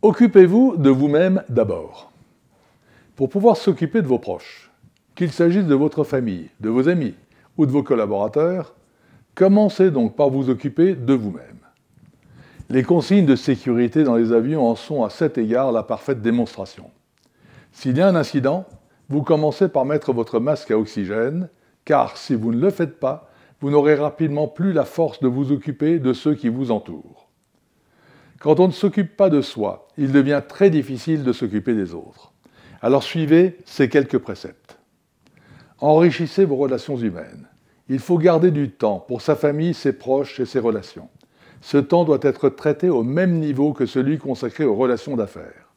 Occupez-vous de vous-même d'abord. Pour pouvoir s'occuper de vos proches, qu'il s'agisse de votre famille, de vos amis ou de vos collaborateurs, commencez donc par vous occuper de vous-même. Les consignes de sécurité dans les avions en sont à cet égard la parfaite démonstration. S'il y a un incident, vous commencez par mettre votre masque à oxygène, car si vous ne le faites pas, vous n'aurez rapidement plus la force de vous occuper de ceux qui vous entourent. Quand on ne s'occupe pas de soi, il devient très difficile de s'occuper des autres. Alors suivez ces quelques préceptes. Enrichissez vos relations humaines. Il faut garder du temps pour sa famille, ses proches et ses relations. Ce temps doit être traité au même niveau que celui consacré aux relations d'affaires.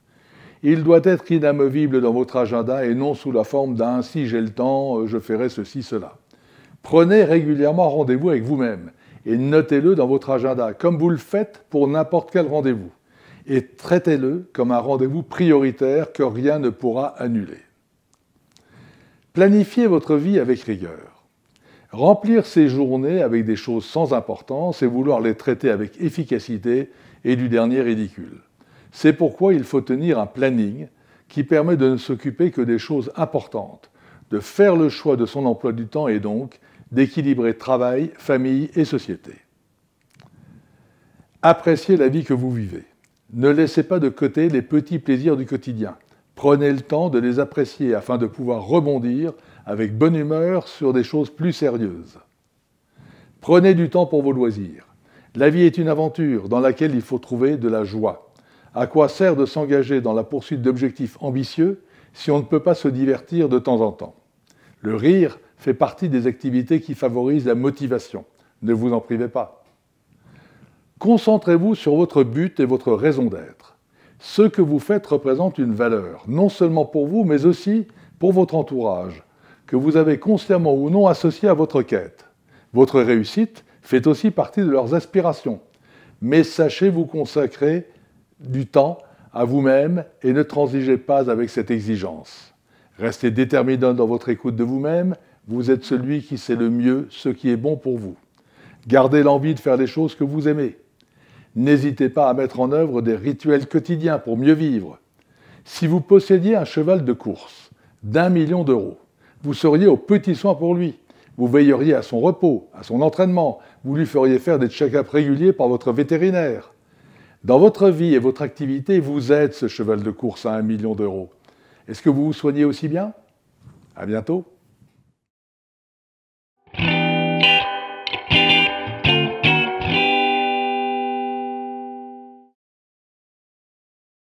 Il doit être inamovible dans votre agenda et non sous la forme d'un « si j'ai le temps, je ferai ceci, cela ». Prenez régulièrement rendez-vous avec vous-même et notez-le dans votre agenda, comme vous le faites pour n'importe quel rendez-vous. Et traitez-le comme un rendez-vous prioritaire que rien ne pourra annuler. Planifiez votre vie avec rigueur. Remplir ses journées avec des choses sans importance et vouloir les traiter avec efficacité est du dernier ridicule. C'est pourquoi il faut tenir un planning qui permet de ne s'occuper que des choses importantes, de faire le choix de son emploi du temps et donc d'équilibrer travail, famille et société. Appréciez la vie que vous vivez. Ne laissez pas de côté les petits plaisirs du quotidien. Prenez le temps de les apprécier afin de pouvoir rebondir avec bonne humeur sur des choses plus sérieuses. Prenez du temps pour vos loisirs. La vie est une aventure dans laquelle il faut trouver de la joie. À quoi sert de s'engager dans la poursuite d'objectifs ambitieux si on ne peut pas se divertir de temps en temps? Le rire fait partie des activités qui favorisent la motivation. Ne vous en privez pas. Concentrez-vous sur votre but et votre raison d'être. Ce que vous faites représente une valeur, non seulement pour vous, mais aussi pour votre entourage, que vous avez consciemment ou non associé à votre quête. Votre réussite fait aussi partie de leurs aspirations. Mais sachez vous consacrer du temps à vous-même et ne transigez pas avec cette exigence. Restez déterminant dans votre écoute de vous-même, vous êtes celui qui sait le mieux ce qui est bon pour vous. Gardez l'envie de faire les choses que vous aimez. N'hésitez pas à mettre en œuvre des rituels quotidiens pour mieux vivre. Si vous possédiez un cheval de course d'1 million d'euros, vous seriez aux petits soins pour lui. Vous veilleriez à son repos, à son entraînement, vous lui feriez faire des check-ups réguliers par votre vétérinaire. Dans votre vie et votre activité, vous êtes ce cheval de course à 1 million d'euros. Est-ce que vous vous soignez aussi bien? À bientôt.